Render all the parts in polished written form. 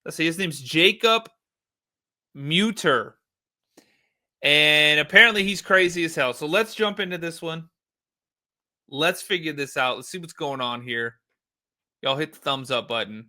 Let's see. His name's Jacob Muiter. And apparently he's crazy as hell. So let's jump into this one. Let's figure this out. Let's see what's going on here. Y'all hit the thumbs up button.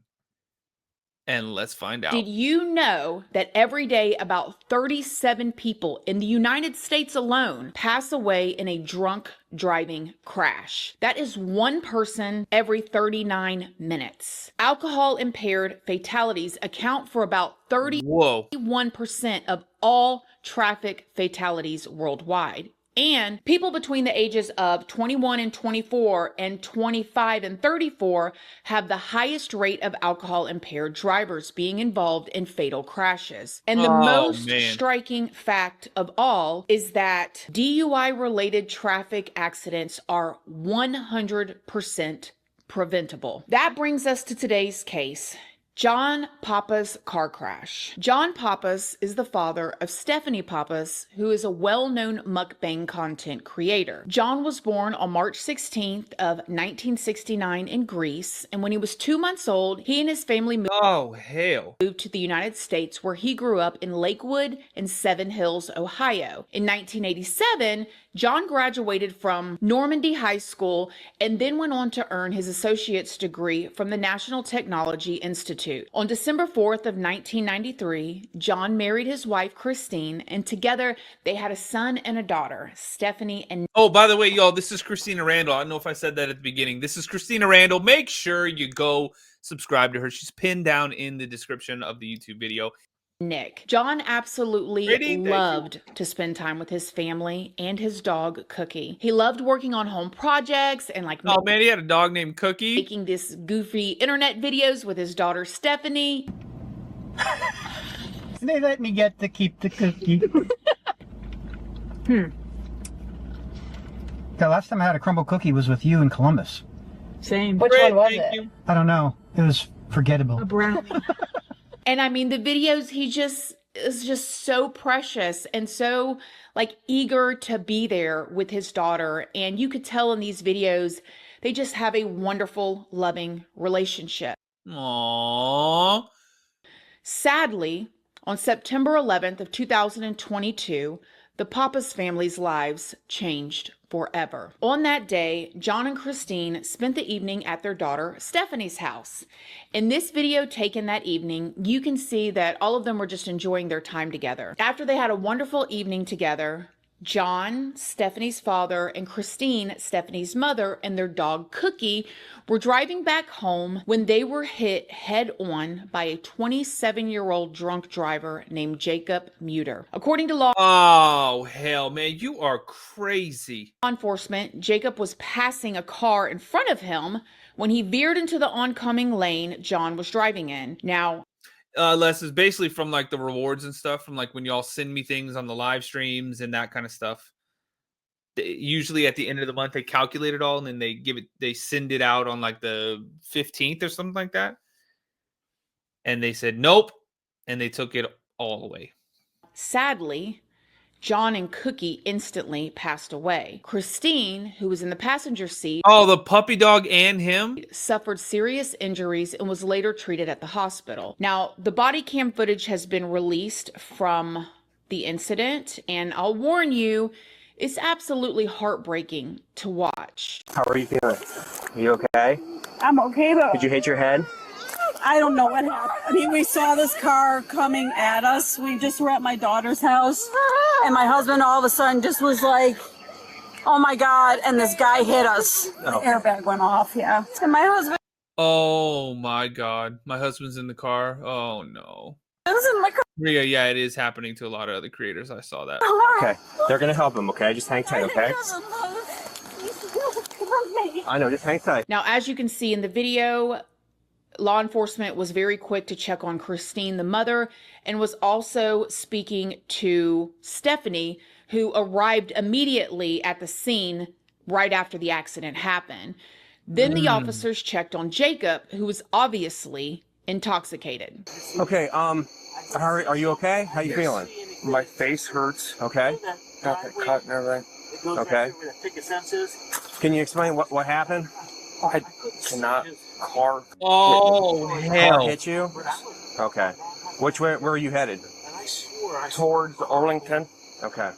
And let's find out. Did you know that every day about 37 people in the United States alone pass away in a drunk driving crash? That is one person every 39 minutes. Alcohol impaired fatalities account for about 31% of all traffic fatalities worldwide. And people between the ages of 21 and 24 and 25 and 34 have the highest rate of alcohol impaired drivers being involved in fatal crashes. And the most striking fact of all is that DUI related traffic accidents are 100% preventable. That brings us to today's case. John Pappas car crash. John Pappas is the father of Stephanie Pappas, who is a well-known mukbang content creator. John was born on March 16th of 1969 in Greece, and when he was 2 months old, he and his family moved to the United States, where he grew up in Lakewood and Seven Hills, Ohio. In 1987, John graduated from Normandy High School and then went on to earn his associate's degree from the National Technology Institute. On December 4th of 1993, John married his wife, Christine, and together they had a son and a daughter, Stephanie and... Oh, by the way, y'all, this is Christina Randall. I don't know if I said that at the beginning. This is Christina Randall. Make sure you go subscribe to her. She's pinned down in the description of the YouTube video. Nick. John absolutely loved to spend time with his family and his dog, Cookie. He loved working on home projects and oh man, he had a dog named Cookie. Making this goofy internet videos with his daughter, Stephanie. They let me get to keep the cookie. The last time I had a crumble cookie was with you in Columbus. Same. Which one was it? I don't know. It was forgettable. A brownie. And I mean, the videos, he just is just so precious and so like eager to be there with his daughter. And you could tell in these videos, they just have a wonderful, loving relationship. Aww. Sadly, on September 11th of 2022, the Pappas family's lives changed forever. On that day, John and Christine spent the evening at their daughter Stephanie's house. In this video taken that evening, you can see that all of them were just enjoying their time together. After they had a wonderful evening together, John, Stephanie's father, and Christine, Stephanie's mother, and their dog Cookie were driving back home when they were hit head-on by a 27-year-old drunk driver named Jacob Muiter. According to law... Oh, hell, man, you are crazy. Law enforcement, Jacob was passing a car in front of him when he veered into the oncoming lane John was driving in. Now... Les, is basically from like the rewards and stuff, from like when y'all send me things on the live streams and that kind of stuff. Usually at the end of the month they calculate it all and then they send it out on like the 15th or something like that. And they said nope, and they took it all away. Sadly, John and Cookie instantly passed away. Christine, who was in the passenger seat... Oh, the puppy dog and him? ...suffered serious injuries and was later treated at the hospital. Now, the body cam footage has been released from the incident, and I'll warn you, it's absolutely heartbreaking to watch. How are you feeling? Are you okay? I'm okay, though. Did you hit your head? I don't know what happened. I mean, we saw this car coming at us. We just were at my daughter's house, and my husband all of a sudden just was like, oh my God, and this guy hit us. Oh. The airbag went off, yeah. And my husband... Oh my God. My husband's in the car. Oh no. In my car. Yeah, it is happening to a lot of other creators. I saw that. Okay, they're gonna help him, okay? Just hang tight, okay? I know, just hang tight. Now, as you can see in the video, law enforcement was very quick to check on Christine, the mother, and was also speaking to Stephanie, who arrived immediately at the scene right after the accident happened. Then the officers checked on Jacob, who was obviously intoxicated. Okay, are you okay? How you feeling? My face hurts. Okay. Got that cut and everything. Okay. Can you explain what happened? I cannot. Car. Oh, hell. Car hit you? Okay. Which way? Where are you headed? Towards Arlington. Okay.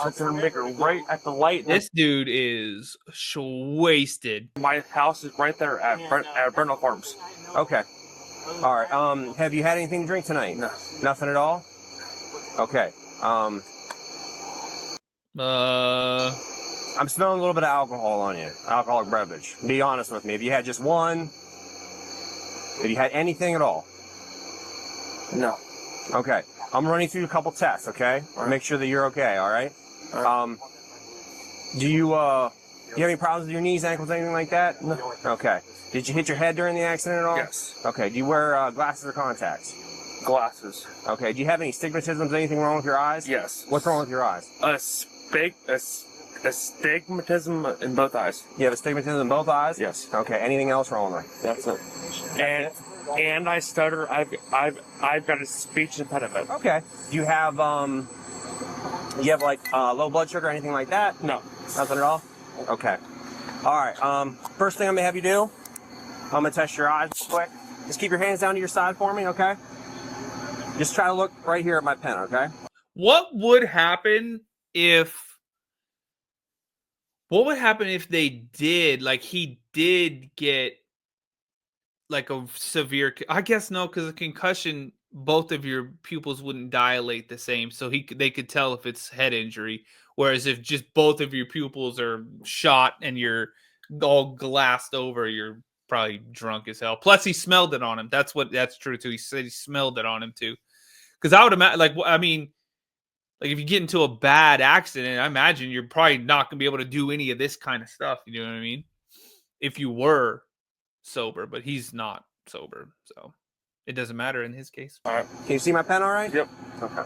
Took their maker right at the light. This dude is wasted. My house is right there at Brendel Farms. Okay. All right. Have you had anything to drink tonight? No. Nothing at all. Okay. Uh, I'm smelling a little bit of alcohol on you. Alcoholic beverage. Be honest with me. Have you had just one? Have you had anything at all? No. Okay. I'm running through a couple tests, okay? All right. Make sure that you're okay, all right? All right. Do you have any problems with your knees, ankles, anything like that? No. Okay. Did you hit your head during the accident at all? Yes. Okay. Do you wear glasses or contacts? Glasses. Okay. Do you have any stigmatisms, anything wrong with your eyes? Yes. What's wrong with your eyes? A stigmatism in both eyes. You have astigmatism in both eyes? Yes. Okay. Anything else wrong with it? That's it. And I stutter. I've got a speech impediment. Okay. Do you have low blood sugar or anything like that? No. Nothing at all? Okay. All right. First thing I'm gonna have you do, I'm gonna test your eyes quick. Just keep your hands down to your side for me, okay? Just try to look right here at my pen, okay? what would happen if they did, like, he did get like a severe, I guess no, because a concussion, both of your pupils wouldn't dilate the same, so they could tell if it's head injury. Whereas if just both of your pupils are shot and you're all glassed over, you're probably drunk as hell. Plus, he smelled it on him. That's true too. He said he smelled it on him too. Because I would imagine, like if you get into a bad accident, I imagine you're probably not gonna be able to do any of this kind of stuff. You know what I mean? If you were sober, but he's not sober, so it doesn't matter in his case. All right. Can you see my pen all right? Yep. Okay.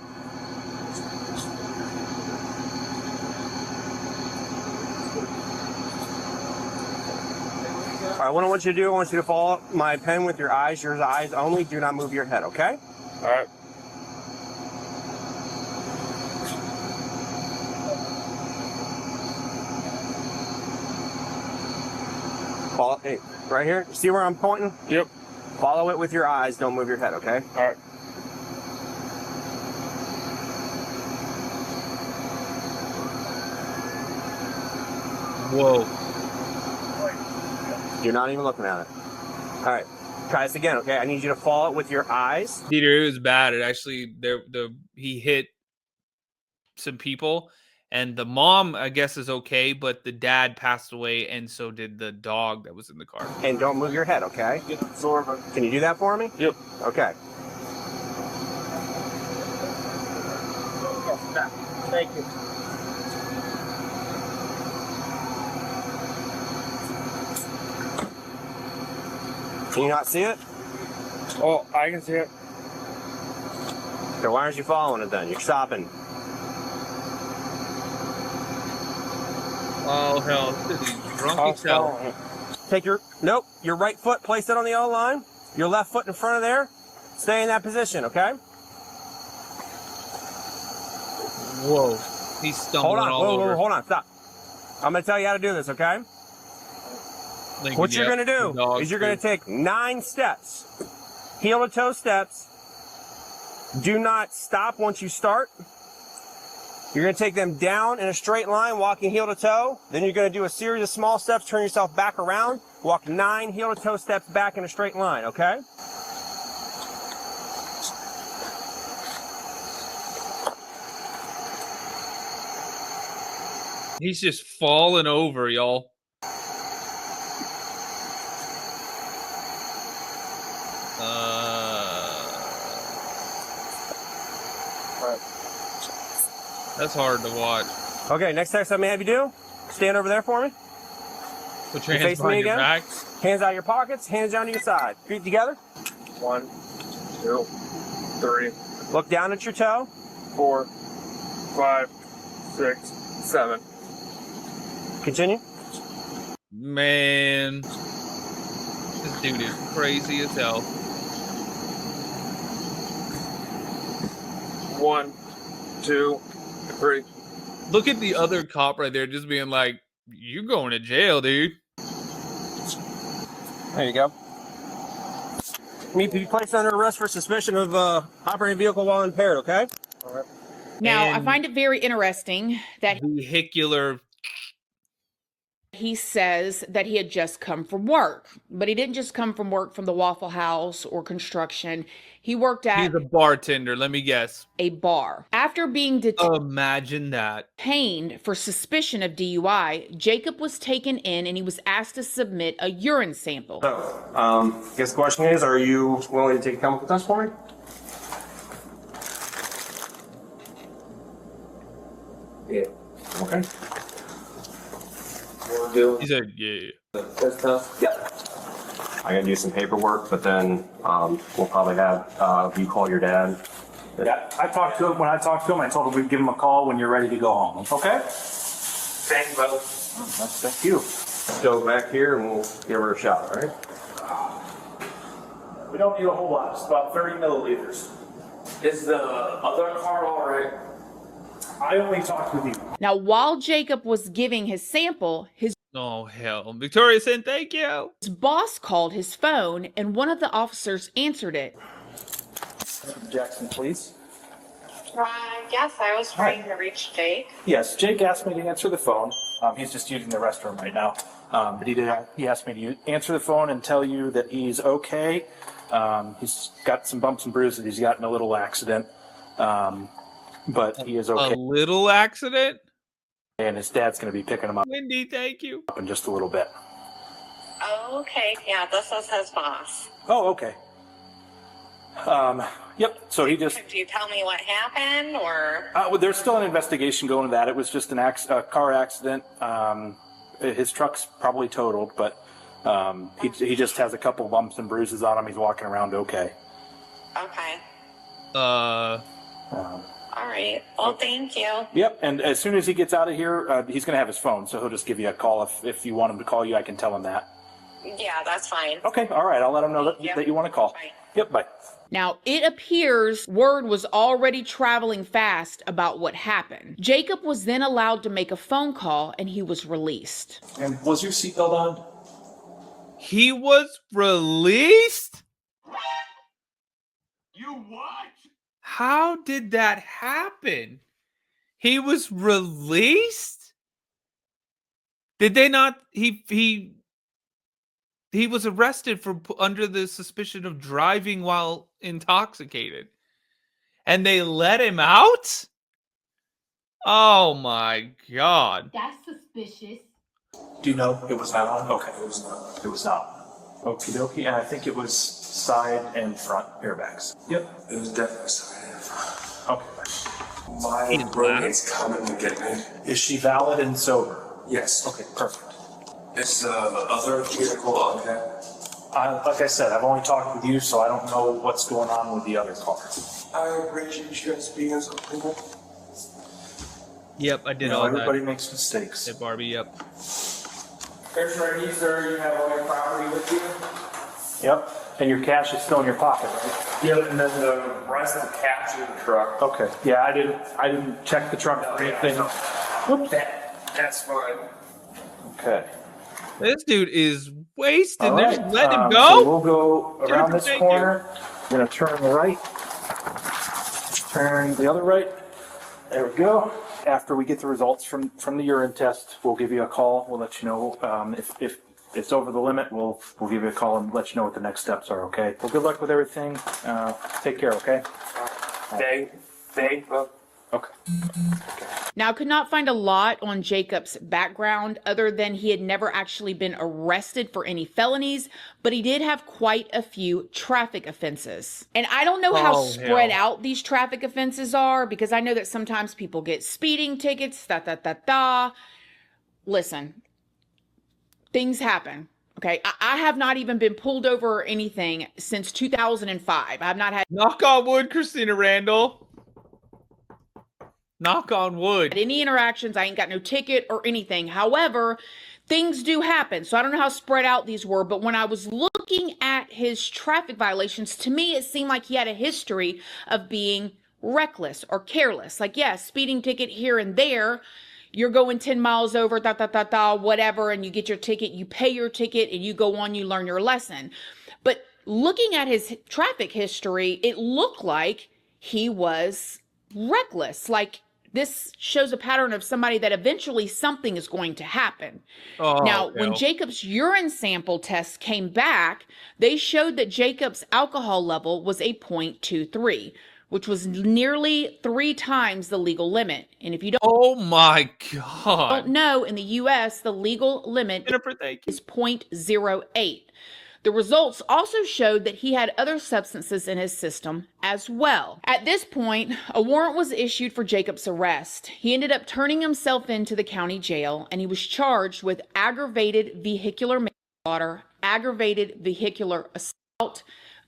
All right, what I want you to do, I want you to follow my pen with your eyes only. Do not move your head, okay? All right. Follow, hey, right here. See where I'm pointing? Yep. Follow it with your eyes. Don't move your head, okay? All right. Whoa. You're not even looking at it. All right. Try this again, okay? I need you to follow it with your eyes. Peter, it was bad. It actually, he hit some people, and the mom, I guess, is okay, but the dad passed away, and so did the dog that was in the car. And don't move your head, okay? Get the absorber. Can you do that for me? Yep. Okay. Thank you. Can you not see it? Oh, I can see it. Then why aren't you following it then? You're stopping. Oh, hell. He's drunk as hell. Take your right foot, place it on the yellow line. Your left foot in front of there. Stay in that position, okay? Whoa. He's stumbling all over. Hold on, stop. I'm gonna tell you how to do this, okay? What you're gonna do is you're gonna take 9 steps. Heel to toe steps. Do not stop once you start. You're gonna take them down in a straight line, walking heel to toe. Then you're gonna do a series of small steps, turn yourself back around, walk 9 heel to toe steps back in a straight line, okay? He's just falling over, y'all. That's hard to watch. Okay, next test I'm gonna have you do, stand over there for me. Put your You hands face me behind your again? back. Hands out of your pockets, hands down to your side. Feet together. 1, 2, 3, Look down at your toe. 4, 5, 6, 7. Continue. Man, this dude is crazy as hell. 1, 2, 3. Look at the other cop right there, just being like, "You going to jail, dude?" There you go. Me be placed under arrest for suspicion of operating a vehicle while impaired, okay? All right. Now, I And find it very interesting that vehicular. he says that he had just come from work, but he didn't just come from work from the Waffle House or construction. He worked at He's a bartender, let me guess. a bar. After being Imagine that. detained for suspicion of DUI, Jacob was taken in and he was asked to submit a urine sample. So, I guess the question is, are you willing to take a chemical test for me? Yeah. Okay. He said, yeah. Yep. I gotta do some paperwork, but then we'll probably have you call your dad. Yeah, I talked to him. When I talked to him, I told him we'd give him a call when you're ready to go home. Okay? Thank you, brother. Thank you. Go back here and we'll give her a shot, all right? We don't need a whole lot, just about 30 milliliters. Is the other car all right? I only talked with you. Now, while Jacob was giving his sample, his Oh, hell. Victoria said, thank you. boss called his phone and one of the officers answered it. Jackson, please. Yes, I was trying to reach Jake. Yes, Jake asked me to answer the phone. He's just using the restroom right now. But he asked me to answer the phone and tell you that he's okay. He's got some bumps and bruises. He's got in a little accident. But he is okay. A little accident? And his dad's going to be picking him up Wendy, thank you. in just a little bit. Okay, yeah, this is his boss. Oh, okay. Yep. So he just. Could you tell me what happened, or? Well, there's still an investigation going to that. It was just a car accident. His truck's probably totaled, but he just has a couple bumps and bruises on him. He's walking around okay. Okay. All right. Well, thank you. Yep. And as soon as he gets out of here, he's going to have his phone, so he'll just give you a call. If you want him to call you, I can tell him that. Yeah, that's fine. Okay. All right. I'll let him know that you want to call. Bye. Yep. Bye. Now, it appears word was already traveling fast about what happened. Jacob was then allowed to make a phone call and he was released. And was your seatbelt on? He was released? You what? How did that happen? He was released? Did they not? He was arrested for under the suspicion of driving while intoxicated, and they let him out. Oh my God! That's suspicious. Do you know it was not on? Okay, it was not. It was not. Okie dokie. And I think it was side and front airbags. Yep. It was definitely side and front. Okay. My roommate's coming to get me. Is she valid and sober? Yes. Okay, perfect. Is the other vehicle okay? Like I said, I've only talked with you, so I don't know what's going on with the other car. I appreciate you guys being so cool. Yep, I did You know, all everybody that. makes mistakes. Hey, Barbie. Yep. Commissioner Easter, you have all your property with you? Yep. And your cash is still in your pocket, right? Yep, and then the rest of the cash in the truck. Okay. Yeah, I didn't check the truck or anything. Whoops. That's fine. Okay. This dude is wasted. All Just right. let him So go. we'll go around this Thank corner. I'm gonna turn right. Turn the other right. There we go. After we get the results from the urine test, we'll give you a call. We'll let you know if it's over the limit. We'll give you a call and let you know what the next steps are. Okay. Well, good luck with everything. Take care. Okay. Thank you. Okay. Now, I could not find a lot on Jacob's background other than he had never actually been arrested for any felonies, but he did have quite a few traffic offenses. And I don't know how spread out these traffic offenses are, because I know that sometimes people get speeding tickets, Listen, things happen. Okay, I have not even been pulled over or anything since 2005. I have not had Knock on wood, Christina Randall. Knock on wood. any interactions. I ain't got no ticket or anything. However, things do happen. So I don't know how spread out these were, but when I was looking at his traffic violations, to me, it seemed like he had a history of being reckless or careless. Like, yeah, speeding ticket here and there. You're going 10 miles over, whatever, and you get your ticket, you pay your ticket, and you go on, you learn your lesson. But Looking at his traffic history, it looked like he was reckless. Like, this shows a pattern of somebody that eventually something is going to happen. Now, when Jacob's urine sample test came back, they showed that Jacob's alcohol level was a 0.23, which was nearly 3 times the legal limit. And if you don't, oh my God, don't know, in the US, the legal limit is 0.08. The results also showed that he had other substances in his system as well. At this point, a warrant was issued for Jacob's arrest. He ended up turning himself into the county jail, and he was charged with aggravated vehicular manslaughter, aggravated vehicular assault,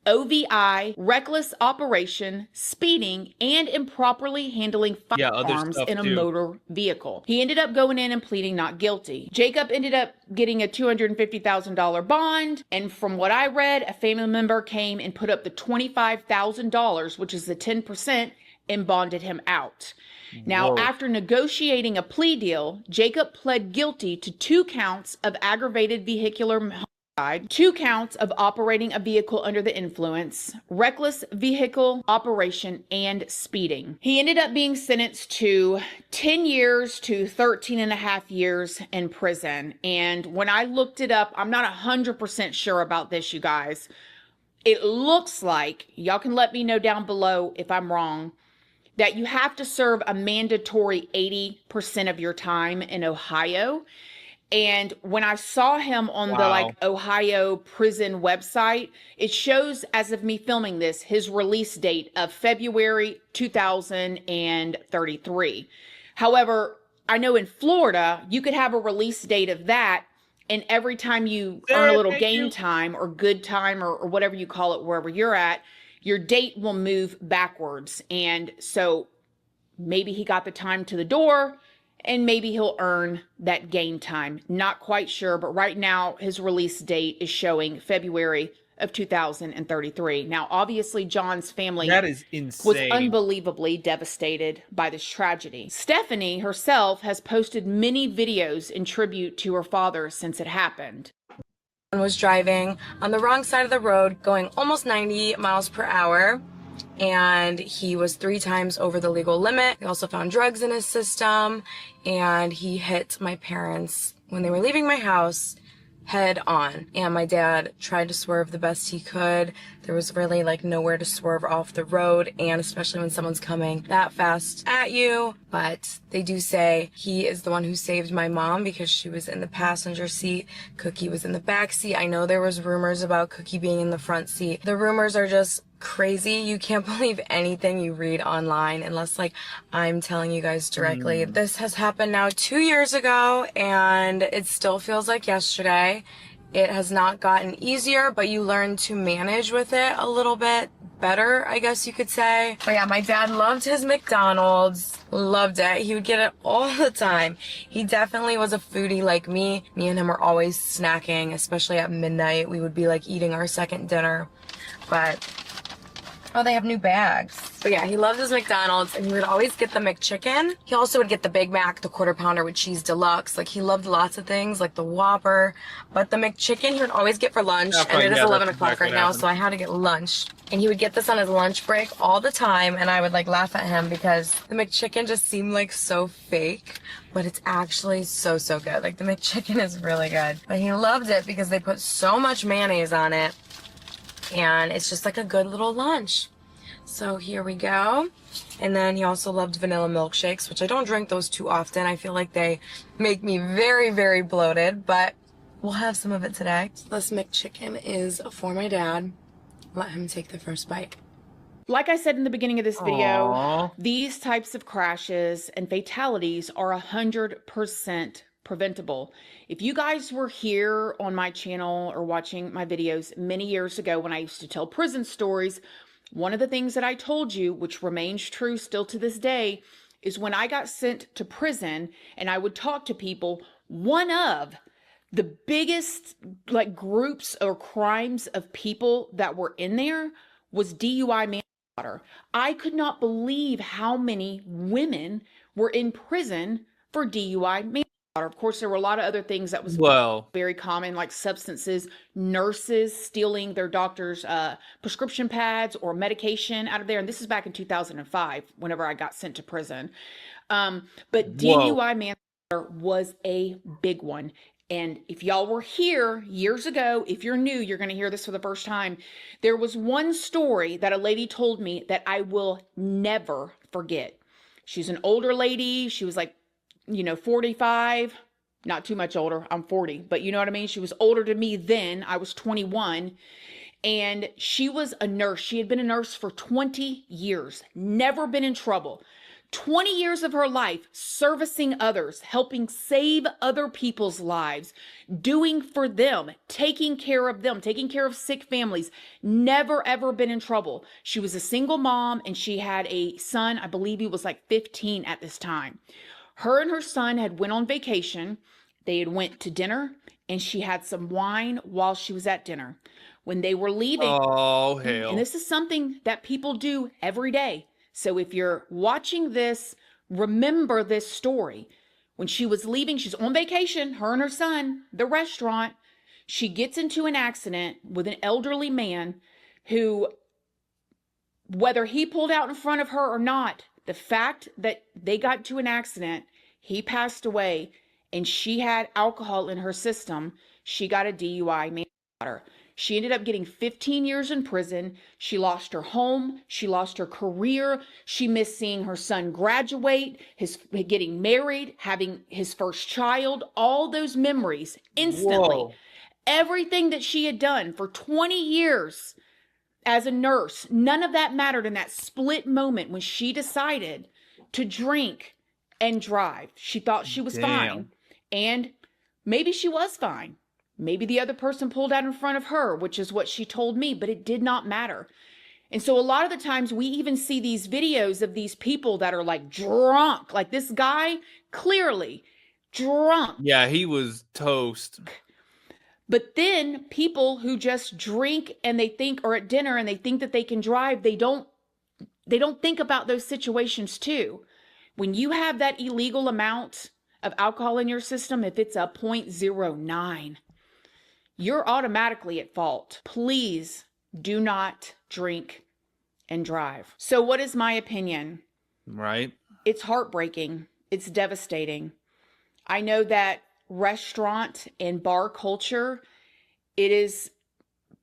OVI, reckless operation, speeding, and improperly handling firearms in a motor vehicle. He ended up going in and pleading not guilty. Jacob ended up getting a $250,000 bond, and from what I read, a family member came and put up the $25,000, which is the 10%, and bonded him out. Now, after negotiating a plea deal, Jacob pled guilty to 2 counts of aggravated vehicular 2 counts of operating a vehicle under the influence, reckless vehicle operation, and speeding. He ended up being sentenced to 10 years to 13 and a half years in prison. And when I looked it up, I'm not 100% sure about this, you guys. It looks like, y'all can let me know down below if I'm wrong, that you have to serve a mandatory 80% of your time in Ohio. And when I saw him on the Ohio prison website, it shows, as of me filming this, his release date of February 2033. However, I know in Florida, you could have a release date of that, and every time you earn a little game time or good time or whatever you call it, wherever you're at, your date will move backwards. And so maybe he got the time to the door, and maybe he'll earn that gain time. Not quite sure, but right now his release date is showing February of 2033. Now, obviously, John's family was unbelievably devastated by this tragedy. Stephanie herself has posted many videos in tribute to her father since it happened. Was driving on the wrong side of the road, going almost 90 miles per hour. And he was 3 times over the legal limit. He also found drugs in his system, and he hit my parents when they were leaving my house head on. And my dad tried to swerve the best he could. There was really nowhere to swerve off the road, and especially when someone's coming that fast at you. But they do say he is the one who saved my mom because she was in the passenger seat. Cookie was in the back seat. I know there was rumors about Cookie being in the front seat. The rumors are just crazy. You can't believe anything you read online unless I'm telling you guys directly. This has happened now 2 years ago, and it still feels like yesterday. It has not gotten easier, but you learn to manage with it a little bit better, I guess you could say. But yeah, my dad loved his McDonald's. Loved it. He would get it all the time. He definitely was a foodie like me. Me and him were always snacking, especially at midnight. We would be eating our second dinner. But oh, they have new bags. But yeah, he loved his McDonald's, and he would always get the McChicken. He also would get the Big Mac, the Quarter Pounder with cheese deluxe. He loved lots of things, like the Whopper. But the McChicken he would always get for lunch, and it is 11 o'clock right now, so I had to get lunch. And he would get this on his lunch break all the time, and I would laugh at him because the McChicken just seemed so fake. But it's actually so, so good. The McChicken is really good. But he loved it because they put so much mayonnaise on it. And it's just a good little lunch. So here we go. And then he also loved vanilla milkshakes, which I don't drink those too often. I feel like they make me very, very bloated, but we'll have some of it today. So this McChicken is for my dad. Let him take the first bite. Like I said in the beginning of this video, these types of crashes and fatalities are 100% preventable. If you guys were here on my channel or watching my videos many years ago when I used to tell prison stories, one of the things that I told you, which remains true still to this day, is when I got sent to prison and I would talk to people, one of the biggest groups or crimes of people that were in there was DUI manslaughter. I could not believe how many women were in prison for DUI manslaughter. Of course, there were a lot of other things that was Well, very common, like substances, nurses stealing their doctor's prescription pads or medication out of there. And this is back in 2005, whenever I got sent to prison. But whoa. DUI manslaughter was a big one. And if y'all were here years ago, if you're new, you're going to hear this for the first time. There was one story that a lady told me that I will never forget. She's an older lady. She was like, 45, not too much older. I'm 40, but you know what I mean? She was older to me then. I was 21, and she was a nurse. She had been a nurse for 20 years, never been in trouble. 20 years of her life servicing others, helping save other people's lives, doing for them, taking care of them, taking care of sick families, never ever been in trouble. She was a single mom, and she had a son. I believe he was like 15 at this time. Her and her son had went on vacation. They had went to dinner, and she had some wine while she was at dinner. When they were leaving, Oh, hell. and this is something that people do every day. So if you're watching this, remember this story. When she was leaving, she's on vacation, her and her son, the restaurant. She gets into an accident with an elderly man who, whether he pulled out in front of her or not, the fact that they got into an accident, he passed away, and she had alcohol in her system, she got a DUI manslaughter. She ended up getting 15 years in prison. She lost her home. She lost her career. She missed seeing her son graduate, getting married, having his first child, all those memories instantly. Whoa. Everything that she had done for 20 years as a nurse, none of that mattered in that split moment when she decided to drink and drive. She thought she was fine. And maybe she was fine. Maybe the other person pulled out in front of her, which is what she told me, but it did not matter. And so a lot of the times we even see these videos of these people that are like drunk, like this guy, clearly drunk. Yeah, he was toast. But then people who just drink and they think, or at dinner and they think that they can drive, they don't think about those situations too. When you have that illegal amount of alcohol in your system, if it's a 0.09, you're automatically at fault. Please do not drink and drive. So what is my opinion? Right. It's heartbreaking. It's devastating. I know that restaurant and bar culture, it is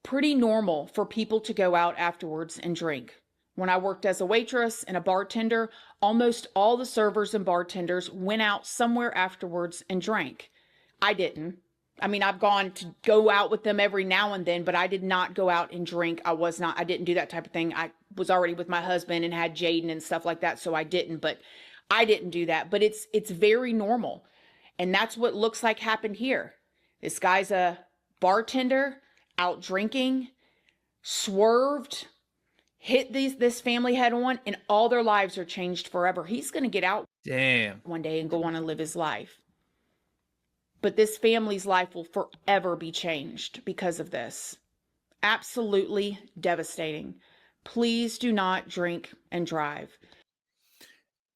pretty normal for people to go out afterwards and drink. When I worked as a waitress and a bartender, almost all the servers and bartenders went out somewhere afterwards and drank. I didn't. I mean, I've gone to go out with them every now and then, but I did not go out and drink. I didn't do that type of thing. I was already with my husband and had Jaden and stuff like that, so I didn't, but I didn't do that. But it's very normal. And that's what looks like happened here. This guy's a bartender, out drinking, swerved, hit this family head on, and all their lives are changed forever. He's going to get out one day and go on and live his life. But this family's life will forever be changed because of this. Absolutely devastating. Please do not drink and drive.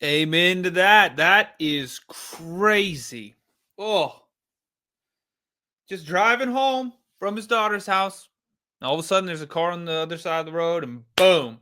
Amen to that. That is crazy. Oh. Just driving home from his daughter's house. And all of a sudden, there's a car on the other side of the road, and boom.